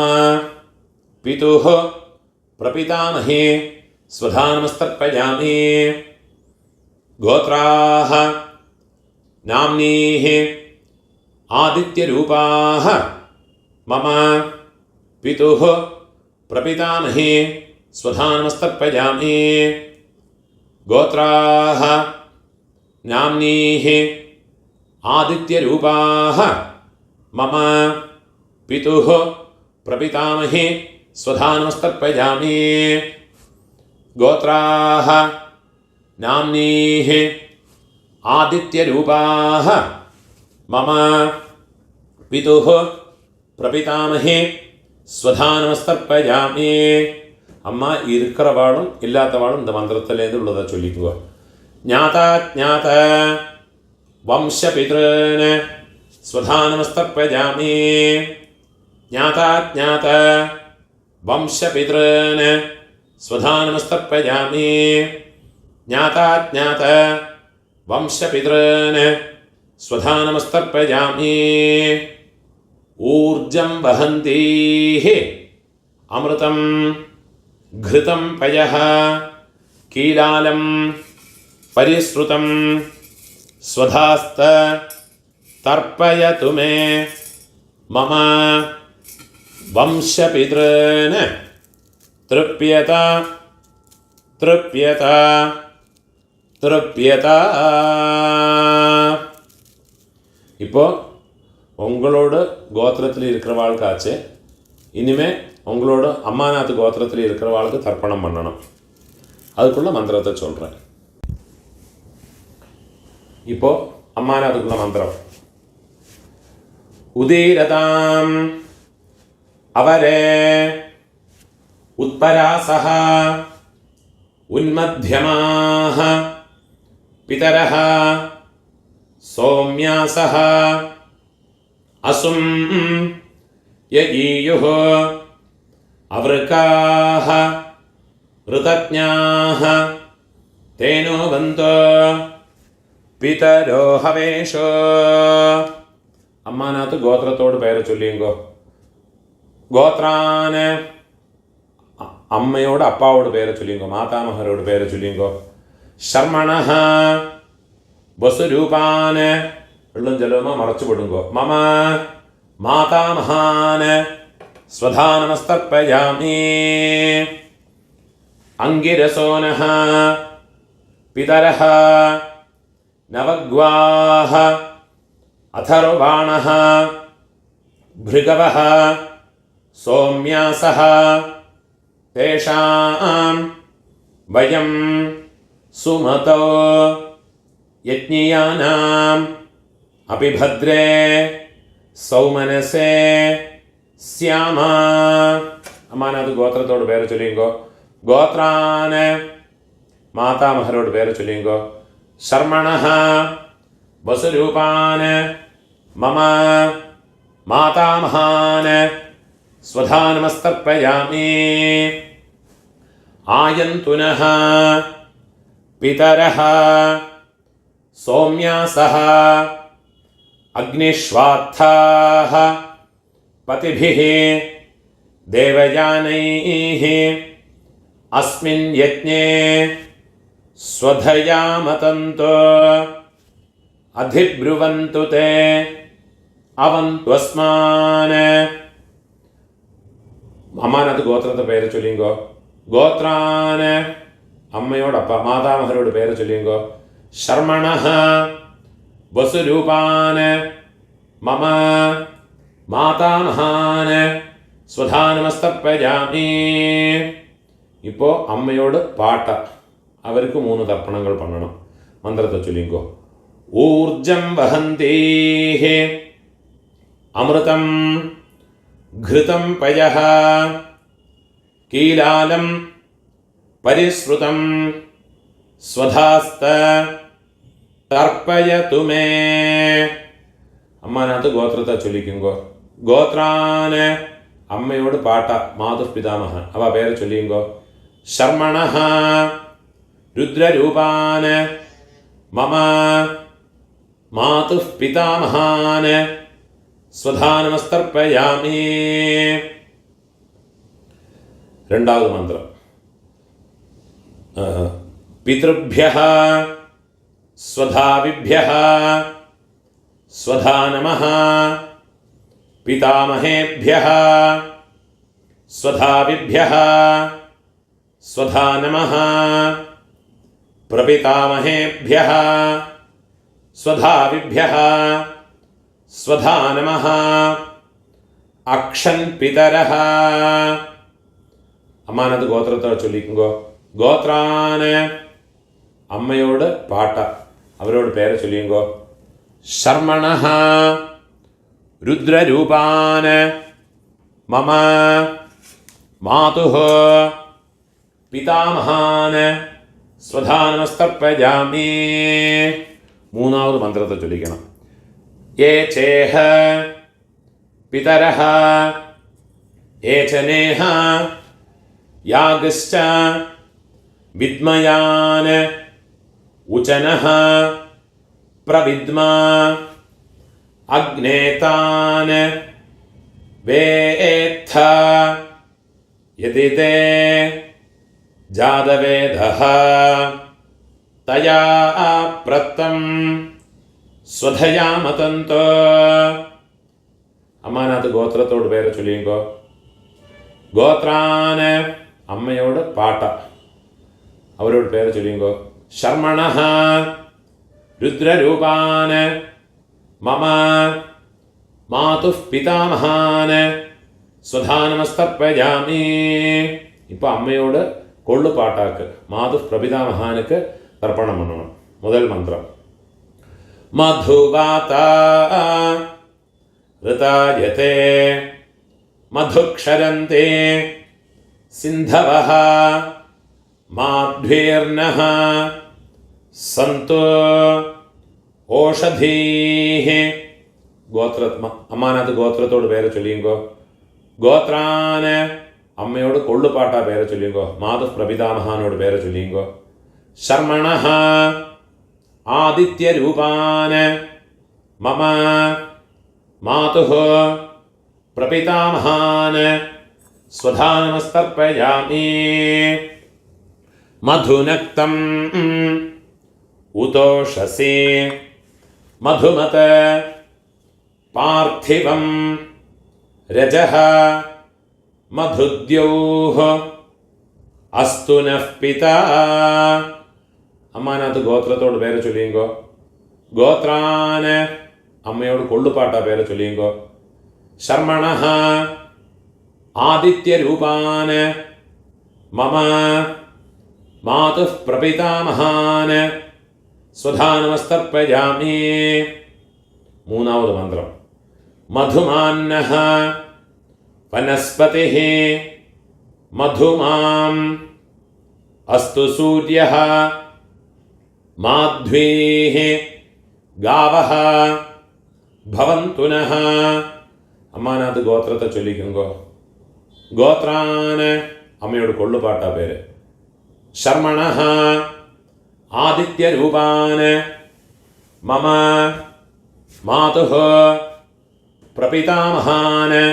பிதுः பிரபிதாமஹி ஸ்வதா நமஸ்தர்ப்பயாமி. கோத்ராஹ நாம்னீஹி ஆதித்யரூபாஹ மம பிதுः பிரபிதாமஹி ஸ்வதா நமஸ்தர்ப்பயாமி. கோத்ராஹ நாம்னீஹி ஆதித்யரூபாஹ மம பிதுः பிரபிதாமஹி ஸ்வதா நமஸ்தர்ப்பயாமி. கோத்ராஹ நாம்னீஹி ஆதித்யரூபாஹ மம பிதுः பிரபிதாமஹி ஸ்வதா நமஸ்தர்ப்பயாமி. அம்மா இருக்கிறவாளும் இல்லாதவாளும் இந்த மந்திரத்திலேருந்து உள்ளதை சொல்லிக்குவா. ஞாதாஜ்ஞாத வம்சபித்ருன் ஸ்வதா நமஸ்தர்ப்பயாமி. ஞாதாஜ்ஞாத வம்சபித்ருன் ஸ்வதா நமஸ்தர்ப்பயாமி. ஞாதாஜ்ஞாத வம்சபித்ருன் ஸ்வதா நமஸ்தர்ப்பயாமி. ஊர்ஜம் வஹந்தீஹ அமிர்தம் घृतं पयः कीलालं परिश्रुतं स्वधास्त तर्पयतु मे मम वंशपितॄन् तृप्यत तृप्यत तृप्यत. இப்போ உங்களோட கோத்திரத்தில் இருக்கிறவாளுக்காச்சு இனிமே உங்களோட அம்மாநாத் கோத்திரத்தில் இருக்கிறவாளுக்கு தர்ப்பணம் பண்ணணும். அதுக்குள்ள மந்திரத்தை சொல்கிறேன். இப்போ அம்மாநாத்துக்குள்ள மந்திரம். உதீரதாம் அவரே உத்பராசஹ உன்மத்யமாஹ பிதரஹ சௌம்யாசஹ அசும் யஈயுः அவருக்காக ऋतज्ञाः तेनो बन्तो पितरो हवेशो. அம்மாநாத்து கோத்திரத்தோடு பெயரை சொல்லிங்கோ. கோத்ரான் അമ്മയോട് അപ്പാവോട് പേരെ ചൊല്ലിങ്കോ, മാതാമഹരോട് പേരെ ചൊല്ലിങ്കോ. ശർമ്മണഃ വസുരൂപാന് വെള്ളം ജലവുമ മറച്ചുപെടുങ്കോ. മമ മാതാമഹാന് സ്വധാനമസ്തർപ്പയാമി. അംഗിരസോനഃ പിതരഃ നവഗ്വാഃ അഥർവാണഃ ഭൃഗവഃ സോമ്യാസഃ തേഷാം വയം സുമതോ യജ്ഞിയാനാം അപിഭദ്രേ സൗമനസേ സ്യാമ. അമ്മാനത് ഗോത്രത്തോട് പേര് ചൊല്ലിങ്കോ. ഗോത്രാന് മാതാമഹരോട് പേര് ചൊല്ലിങ്കോ. ശർമ്മണഃ വസുരൂപാന് മമ മാതാമഹാന് സ്വധാനമസ്തർപ്പയാമി. ആയന്തുനഃ പിതരഃ സൗമ്യാസഃ അഗ്നിഷ്വാത്ഥാഃ പതിഭിഃ ദേവയാനൈഃ അസ്മിൻ യജ്ഞേ സ്വധയാമതന്തു അധിബ്രുവന്തു തേ അവന്ത്വസ്മാന്. അമ്മാനത് ഗോത്രത്തെ പേര് ചൊല്ലിങ്കോ. ഗോത്രാന് അമ്മയോടപ്പ മാതാമഹരോട് പേര് ചൊല്ലിങ്കോ. ശർമ്മണഃ വസുരൂപാന് മമ മാതാമഹാന് സ്വധാനമസ്തർപ്പയാമി. ഇപ്പോൾ അമ്മയോട് പാട്ട, അവർക്ക് 3 തർപ്പണങ്ങൾ പണണം. മന്ത്രത്തെ ചൊല്ലിങ്കോ. ഊർജം വഹന്തീഃ അമൃതം ഘൃതം പയഃ കീലാലം പരിശ്രുതം സ്വധാസ്ത തർപ്പയതു മേ. അമ്മാനകത്ത് ഗോത്രത്തെ ചൊല്ലിക്കുങ്കോ. ഗോത്രാന് അമ്മയോട് പാട്ട, മാതുഃ പിതാമഹ അവ പേര് ചൊല്ലിങ്കോ. ശർമ്മണഃ രുദ്രരൂപാന് മമ മാതുഃ പിതാമഹാന് സ്വധാനമസ്തർപ്പയാമി. രണ്ടാമത് മന്ത്രം. പിതൃഭ്യഃ സ്വധാവിഭ്യഃ സ്വധാനമഃ പിതാമഹേഭ്യഃ സ്വധാവിഭ്യഃ സ്വധാനമഃ പ്രപിതാമഹേഭ്യഃ സ്വധാവിഭ്യഃ സ്വധാനമഃ അക്ഷൻ പിതരഃ. അമ്മാനത് ഗോത്രത്തെ ചൊല്ലിക്കുങ്കോ. ഗോത്രാന് അമ്മയോട് പാട്ട, അവരോട് പേര് ചൊല്ലിയുങ്കോ. ശർമ്മണഃ രുദ്രരൂപാന് മമ മാതുഃ പിതാമഹാന് സ്വധാനമസ്തർപ്പയാമി. മൂന്നാമത് മന്ത്രത്തെ ചൊല്ലിക്കണം. യേ ചേഹ പിതരഃ യേ ച നേഹ യാഗശ്ച വിദ്മയാന് ഉചനഃ പ്രവിദ്മാ അഗ്നേതാന് വേത്ഥ യതി തേ ജാതവേദഃ തയാ പ്രത്തം സ്വധയാമതന്തു. അമ്മാനകത്ത് ഗോത്രത്തോട് പേര് ചൊല്ലിയുങ്കോ. ഗോത്രാന് അമ്മയോട് പാട്ട, അവരോട് പേര് ചൊല്ലിയുങ്കോ. ശർമ്മണഃ രുദ്രരൂപാന് മമ മാതുഃ പിതാമഹാന് സ്വധാനമസ്തർപ്പയാമി. ഇപ്പം അമ്മയോട് കൊള്ളുപാട്ടാക്ക്, മാതുഃ പ്രപിതാമഹാനുക്ക് തർപ്പണം പണണം. മുതൽ മന്ത്രം. മധുവാത ഋതായതേ മധുക്ഷരന്തേ സിന്ധവഃ മാധ്വീർനഃ സന്തു ഓഷധീഃ. അമ്മാനകത്ത് ഗോത്രത്തോട് പേര് ചൊല്ലിയുങ്കോ. ഗോത്രാന് അമ്മയോട് കൊള്ളുപാട്ട പേര് ചൊല്ലിയുങ്കോ. മാതുഃ പ്രപിതാമഹാനോട് പേര് ചൊല്ലിയുങ്കോ. ശർമ്മണഃ ആദിത്യരൂപാന് മമ മാതുഃ പ്രപിതാമഹാന് स्वधानमस्तर्पयामि मधुनक्तं उतोषसे मधुमत पार्थिवं रजः मधुद्योः अस्तु नः पिता അമ്മാനകത്ത് ഗോത്രത്തോട് പേരെ ചൊല്ലിയുങ്കോ. ഗോത്രാന് അമ്മയോട് കൊള്ളുപാട്ട പേരെ ചൊല്ലിയുങ്കോ. ശർമ്മണഃ ആദിത്യരൂപാന് മമ മാതുഃ പ്രപിതാമഹാന് സ്വധാനമസ്തർപ്പയാമി. മൂന്നാമത് മന്ത്രം. മധുമാന്നഃ വനസ്പതിഃ മധുമാം അസ്തു സൂര്യഃ മാധ്വീഃ ഗാവഃ ഭവന്തു നഃ. അമ്മാനകത്ത് ഗോത്രത്തെ ചൊല്ലിക്കുങ്കോ. ഗോത്രാന് അമ്മയോട് കൊള്ളുപാട്ട പേര്. ശർമ്മണഃ ആദിത്യരൂപാന് മമ മാതുഃ പ്രപിതാമഹാന്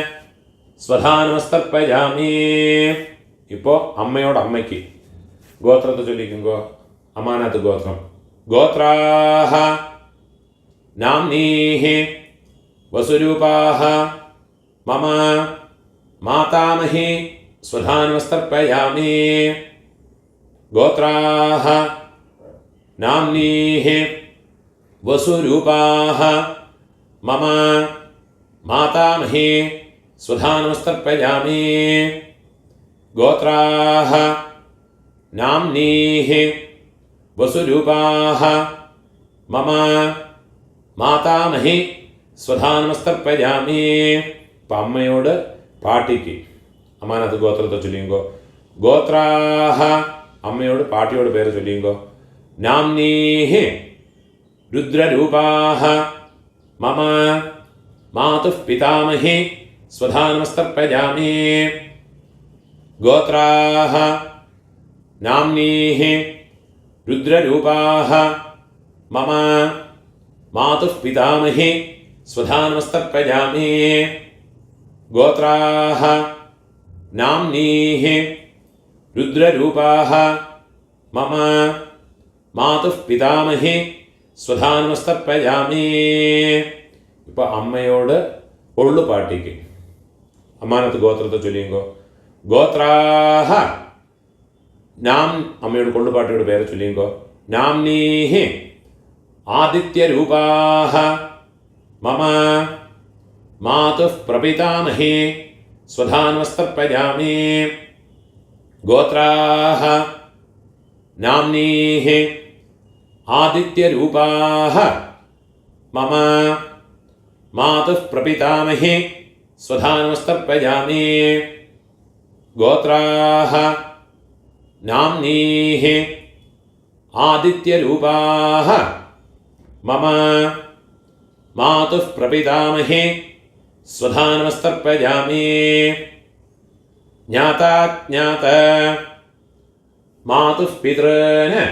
സ്വധാനമസ്തർപ്പയാമി. ഇപ്പോൾ അമ്മയോട് അമ്മയ്ക്ക് ഗോത്രത്തെ ചൊല്ലിക്കുങ്കോ. അമ്മാനകത്ത് ഗോത്രം. ഗോത്രാഃ നാംനീഃ വസുരൂപാഃ മമ മാതാമഹി സ്വധാനമസ്തർപ്പയാമി. ഗോത്രാഃ നാംനീഃ വസുരൂപാഃ മമ മാതാമഹി സ്വധാനമസ്തർപ്പയാമി. ഗോത്രാഃ നാംനീഃ വസുരൂപാഃ മമ മാതാമഹി സ്വധാനമസ്തർപ്പയാമി. ഇപ്പം അമ്മയോട് പാട്ടിക്ക് അമ്മാനകത്ത് ഗോത്രത്തെ ചൊല്ലിയുങ്കോ. ഗോത്രാഃ അമ്മയോട് പാട്ടിയോട് പേര് ചൊല്ലിയുങ്കോ. നാംനീഃ രുദ്രരൂപാഃ മമ മാതുഃ പിതാമഹി സ്വധാനമസ്തർപ്പയാമി. ഗോത്രാഃ നാംനീഃ രുദ്രരൂപാഃ മമ മാതുഃ പിതാമഹി സ്വധാനമസ്തർപ്പയാമി. ഗോത്രാഃ നാംനീഃ രുദ്രരൂപാഃ മമ മാതുഃ പിതാമഹി സ്വധാനമസ്തർപ്പയാമി. ഇപ്പോൾ അമ്മയോട് ഒള്ളുപാട്ടിക്ക് അമ്മാനത്ത് ഗോത്രത്തെ ചൊല്ലിയുങ്കോ. ഗോത്രാഃ നാം അമ്മയോട് കൊള്ളുപാട്ടിയോട് പേരെ ചൊല്ലിയുങ്കോ. നാംനീഃ ആദിത്യരൂപാഃ മമ മാതുഃ പ്രപിതാമഹി സ്വധാനമസ്തർപ്പയാമി. ഗോത്രാഃ നാംനീഃ ആദിത്യരൂപാഃ മമ മാതുഃ പ്രപിതാമഹി സ്വധാനമസ്തർപ്പയാമി. ഗോത്രാഃ നാംനീഃ ആദിത്യരൂപാഃ മമ മാതുഃ പ്രപിതാമഹി സ്വധാനമസ്തർപ്പയാമി. ജ്ഞാതാജ്ഞാത മാതുഃ പിതॄന്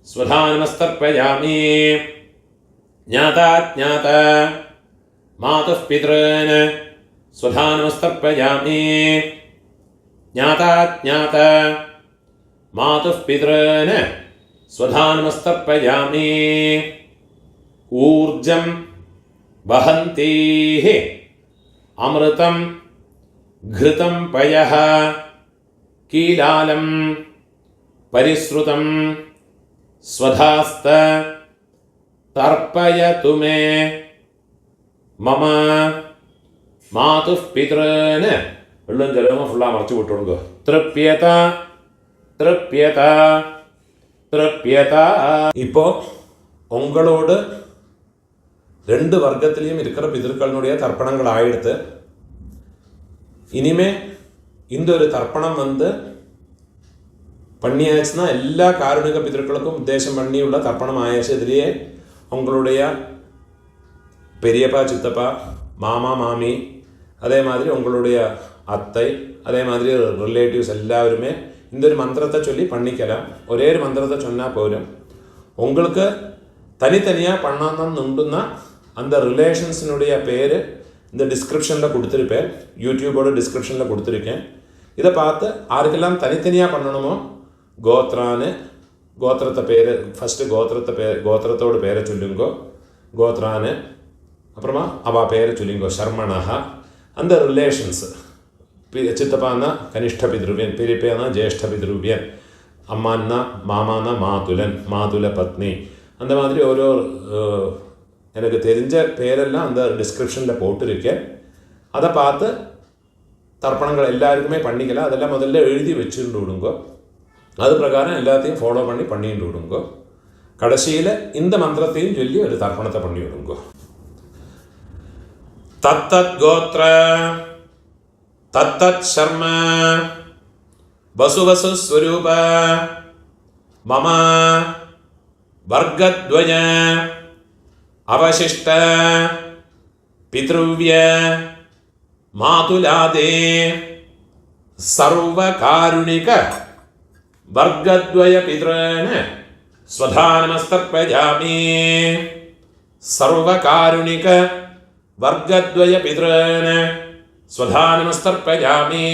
സ്വധാനമസ്തർപ്പയാമി. ജ്ഞാതാജ്ഞാത മാതുഃ പിതॄന് സ്വധാനമസ്തർപ്പയാമി. ജ്ഞാതാജ്ഞാത മാതുഃ പിതॄന് സ്വധാനമസ്തർപ്പയാമി. ഊർജം വഹന്തീഃ അമൃതം ഘൃതം പയഃ കീലാലം പരിശ്രുതം സ്വധാസ്ത തർപ്പയതു മേ മമ മാതുഃ പിതॄന്. വെള്ളം ജലമോ ഫുള്ളാ മറച്ചു വിട്ടുകൊടുക്കുക. തൃപ്യത തൃപ്യത തൃപ്യത. ഇപ്പോൾ ഉങ്ങളോട് രണ്ട് വർഗത്തിലെയും இருக்கிற பிதர்களுடைய தர்ப்பணங்களாயிடுத்து. இனிமே இந்த ஒரு தர்ப்பணம் பண்ணியாச்சுன்னா எல்லா காருணிக பிதர்களுக்கும் உத்தேசம் பண்ணியுள்ள தர்ப்பணம் ஆயாச்சு. இதுலேயே உங்களுடைய பெரியப்பா சித்தப்பா மாமா மாமி அதே மாதிரி உங்களுடைய அத்தை அதே மாதிரி ரிலேட்டிவ்ஸ் எல்லாருமே இந்த ஒரு மந்திரத்தை சொல்லி பண்ணிக்கலாம். ஒரே ஒரு மந்திரத்தை சொன்னால் போதும். உங்களுக்கு தனித்தனியாக பண்ணணும்னா அந்த ரிலேஷன்ஸினுடைய பேர் இந்த டிஸ்கிரிப்ஷனில் கொடுத்துருப்பேன். யூடியூபோட டிஸ்கிரிப்ஷனில் கொடுத்துருக்கேன். இதை பார்த்து யாருக்கெல்லாம் தனித்தனியாக பண்ணணுமோ கோத்ரான்னு கோத்திரத்தை பேர் ஃபஸ்ட்டு கோத்திரத்தோட பேரை சொல்லுங்கோ. கோத்ரான்னு அப்புறமா அவள் பேரை சொல்லிங்கோ. சர்மணா அந்த ரிலேஷன்ஸ். சித்தப்பான்னா கனிஷ்ட பித்ருவியன், பெரியப்பேனா ஜேஷ்ட பித்ருவியன், அம்மான்னா மாமானா மாதுலன், மாதுல பத்னி. அந்த மாதிரி ஓரோ எனக்கு தெரிஞ்ச பேரெல்லாம் அந்த டிஸ்கிரிப்ஷனில் போட்டிருக்கேன். அதை பார்த்து தர்ப்பணங்கள் எல்லாருக்குமே பண்ணிக்கலாம். அதெல்லாம் முதல்ல எழுதி வச்சுட்டு விடுங்கோ. அது பிரகாரம் எல்லாத்தையும் ஃபாலோ பண்ணிட்டு விடுங்கோ. கடைசியில் இந்த மந்திரத்தையும் சொல்லி ஒரு தர்ப்பணத்தை பண்ணி விடுங்கோ. தத்தத் கோத்ர தத்தத் சர்ம வசுவசு ஸ்வரூப மம வர்க்கத்வய அவசிஷ்ட பித்ருவ்ய மாதுலாதே சர்வகாருணிக வர்க்கத்வய பித்ரேன ஸ்வதா நமஸ்தர்ப்பயாமி. சர்வகாருணிக வர்க்கத்வய பித்ரேன ஸ்வதா நமஸ்தர்ப்பயாமி.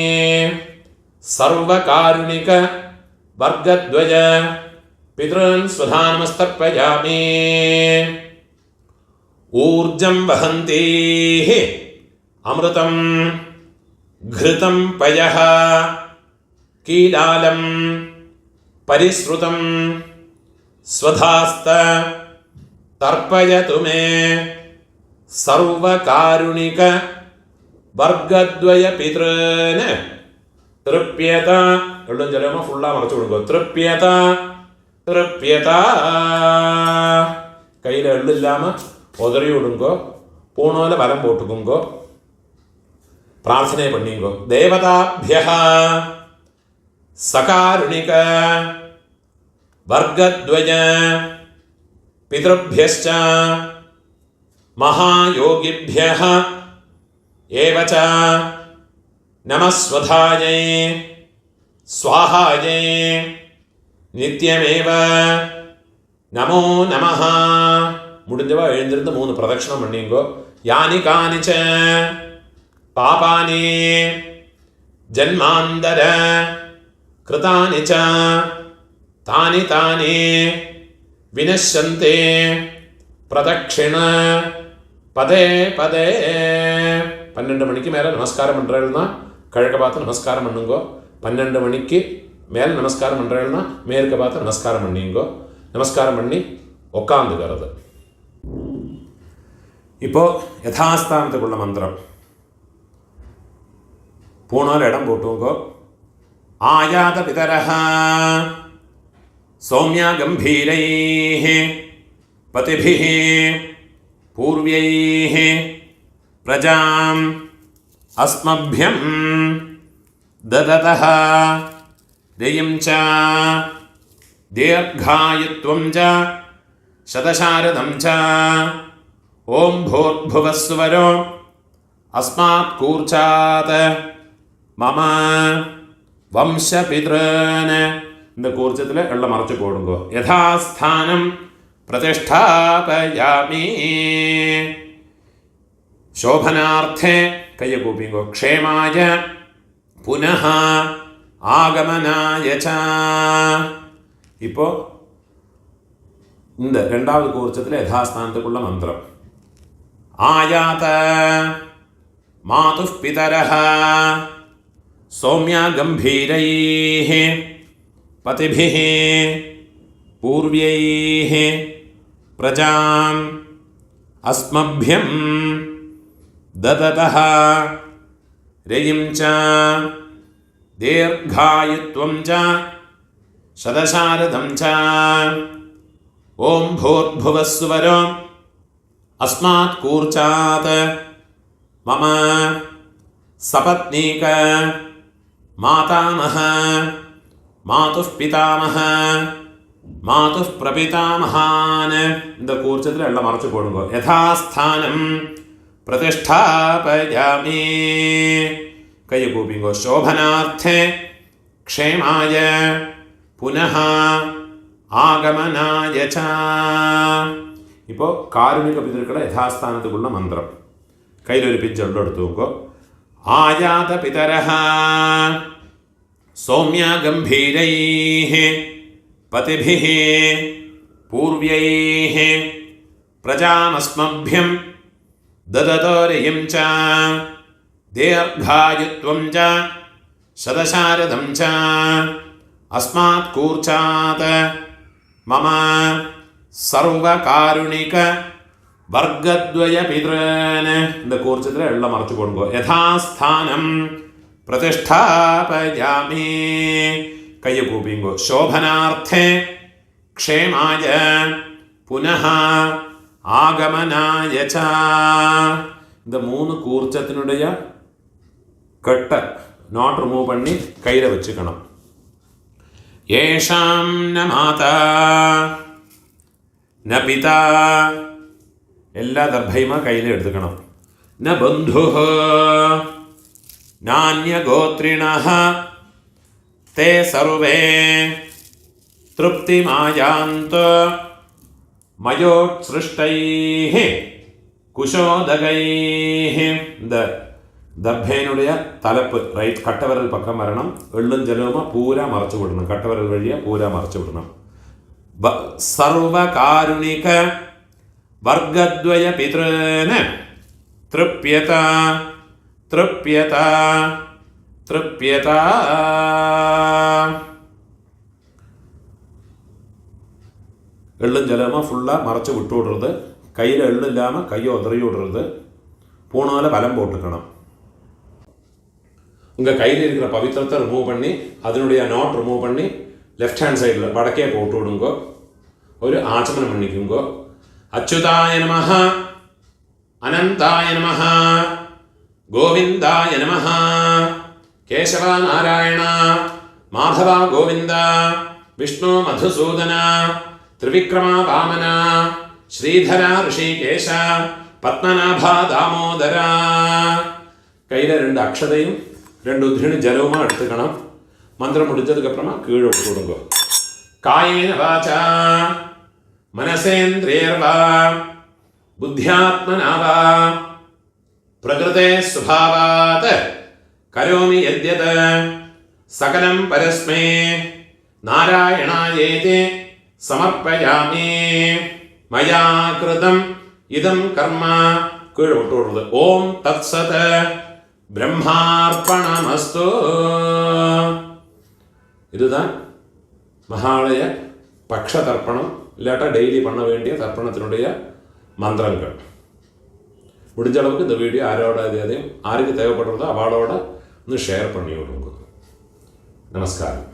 சர்வகாருணிக வர்க்கத்வய பித்ரன் ஸ்வதா நமஸ்தர்ப்பயாமி. ஊர்ஜம் வஹந்தேஹ அமிர்தம் घृतं पयः कीलालं परिश्रुतं स्वधास्त तर्पयतु मे सर्वकारुणिक वर्गद्वय पितॄन् तृप्यत എല്ലാം ചെല്ലുമ്പോൾ ഫുള്ളാ മറച്ചു കൊടുക്കുക. തൃപ്യത തൃപ്യത. കയ്യിൽ എള്ളില്ലാമ ഉതറി വിടുങ്കോ, പൂണോല വലം പോട്ടുക്കുങ്കോ, പ്രാർത്ഥന പണിയുങ്കോ. ദേവതാഭ്യഃ സകാരുണിക വർഗദ്വയ പിതൃഭ്യശ്ച മഹായോഗിഭ്യഃ ഏവച നമസ്വധായൈ സ്വാഹായൈ നിത്യമേവ നമോ നമഃ. മുടിഞ്ഞവ എഴുന്നിരുന്ന് 3 പ്രദക്ഷിണം പണിയുങ്കോ. യാനി കാനിച പാപാനി ജന്മാന്തര കൃതാനി ച താനി താനി വിനശ്യന്തി പ്രദക്ഷിണ പദേ പദേ. 12 മണിക്ക് மேலே நமஸ்காரம் பண்ணுறேன்னா கிழக்க பார்த்து நமஸ்காரம் பண்ணுங்கோ. 12 மணிக்கு மேலே நமஸ்காரம் பண்ணுறேன்னா மேற்க பார்த்து நமஸ்காரம் பண்ணிங்கோ. நமஸ்காரம் பண்ணி உட்காந்துக்கிறது. இப்போ யதாஸ்தானத்துக்குள்ள மந்திரம். பூணால் இடம் போட்டுங்கோ. ஆயாத பிதரஹ சௌமியா கம்பீரைஹ பதிபிஹ பூர்வைஹ பிரஜாம் அஸ்மப்யம் தததஹ ரயம் ச தீர்காயுத்வம் ச சதசாரதம் ச ஓம் பூர்புவஸ்வரோ அஸ்மாத் கூர்ச்சாத் மம வம்சபித்ரன். இந்த கூர்ச்சத்தில் எல்லாம் மறைச்சு போடுங்கோ. யதாஸ்தானம் பிரதிஷ்டாபயாமி. ശോഭനാർത്ഥേ കയ്യ കൂപ്പിങ്കോ. ക്ഷേമായ പുനഃ ആഗമനായ ച. ഇപ്പോൾ இந்த 2வது கூர்ச்சத்தில் யதாஸ்தானத்துக்குள்ள மந்திரம். ஆயாத மாதுः பிதரः சௌமியா கம்பீரைः பதிபிः பூர்வைः பிரஜாம் அஸ்மப்யம் தததஹ ரயம் ச தீர்காயுத்வம் ச சதசாரதம் ச ஓம் பூர்புவஸ்வரோ அஸ்மாத் கூர்ச்சாத் மம சபத்னீக மாதாமஹ மாதுः பிதாமஹ மாதுः பிரபிதாமஹான். இந்த கூர்ச்சத்தில் எல்லாம் மறைச்சு போடுங்க. யதாஸ்தானம் பிரதிஷ்டாபயாமி. கையை கூப்பிங்கோ. சோபனார்த்தே க்ஷேமாய புனഃ ஆகமனாய ச. இப்போ காருணிக பிதர்களை யதாஸ்தானத்துக்குள்ள மந்திரம். கையில் ஒரு பிஞ்சு எடுத்து வைங்கோ. ஆயாத பிதரஹ सौम्या गंभीरैः पतिभिः पूर्व्यैः प्रजामस्मभ्यं ददतोरियं च दीर्घायुत्वं च शतशारदं च अस्मात् कूर्चात् मम सर्वकारुणिक वर्गद्वय पितॄन् இந்த கூர்ச்சத்தில் எல்லாம் மறைச்சு கொடுங்கோ யதாஸ்தானம் प्रतिष्ठापयामि கையை கூப்பிங்கோ शोभनार्थे क्षेमाय पुनः आगमनाय च இந்த மூணு கூர்ச்சத்தினுடைய கட்ட நாட் ரிமூவ் பண்ணி கையில வச்சுக்கணும் ஏஷாம் ந மாதா ந பிதா எல்லா தர்பையுமா கையில் எடுத்துக்கணும் ந பந்து நான்யகோத்ரிணः ते सर्वे तृप्तिमायान्तो மயோத்ஸ்ருஷ்டைः குஷோதகைः இந்த தர்பையினுடைய தலைப்பு ரைட் கட்டவரல் பக்கம் வரணும் எள்ளும் ஜலவுமா பூரா மறைச்சு விடணும் கட்டவரல் வழியா பூரா மறைச்சு விடணும் சர்வகாருணிக वर्गद्वय पितॄन् तृप्यता तृप्यता तृप्यता எள்ளும் ஜலமாக ஃபுல்லாக மறைச்சி விட்டு விடுறது கையில் எள்ளு இல்லாமல் கையை உதறி விடுறது பூனால பலம் போட்டுக்கணும் உங்கள் கையில் இருக்கிற பவித்திரத்தை ரிமூவ் பண்ணி அதனுடைய நாட் ரிமூவ் பண்ணி லெஃப்ட் ஹேண்ட் சைடில் வடக்கே போட்டு விடுங்கோ ஒரு ஆச்சமனம் பண்ணிக்குங்கோ अच्युताय नमः अनंताय नमः गोविंदाय नमः केशव नारायण माधव गोविंद विष्णु मधुसूदन त्रिविक्रम वामन श्रीधर ऋषिकेश पद्मनाभ दामोदर கையில் 2 அக்ஷதையும் 2 உத்ரிணி ஜலவுமா எடுத்துக்கணும் மந்திரம் முடிஞ்சதுக்கு அப்புறமா கீழே விட்டு விடுங்க காயேன வாசா मनसेन्द्रियर्वा बुद्ध्यात्मना वा प्रकृते स्वभावात् करोमि यद्यत् सकलं परस्मै नारायणायेति समर्पयामि मया कृतम् इदं कर्म कீழே விட்டு விடுறது ஓம் தத்சத் பிரம்மார்ப்பணமஸ்து இதுதான் மகாலய பக்ஷ தர்ப்பணம் இல்லாட்டா டெய்லி பண்ண வேண்டிய தர்ப்பணத்தினுடைய மந்திரங்கள் முடிஞ்ச அளவுக்கு இந்த வீடியோ யாரோட யாருக்கு தேவைப்படுறதோ அவளோட ஷேர் பண்ணி விடுங்க நமஸ்காரம்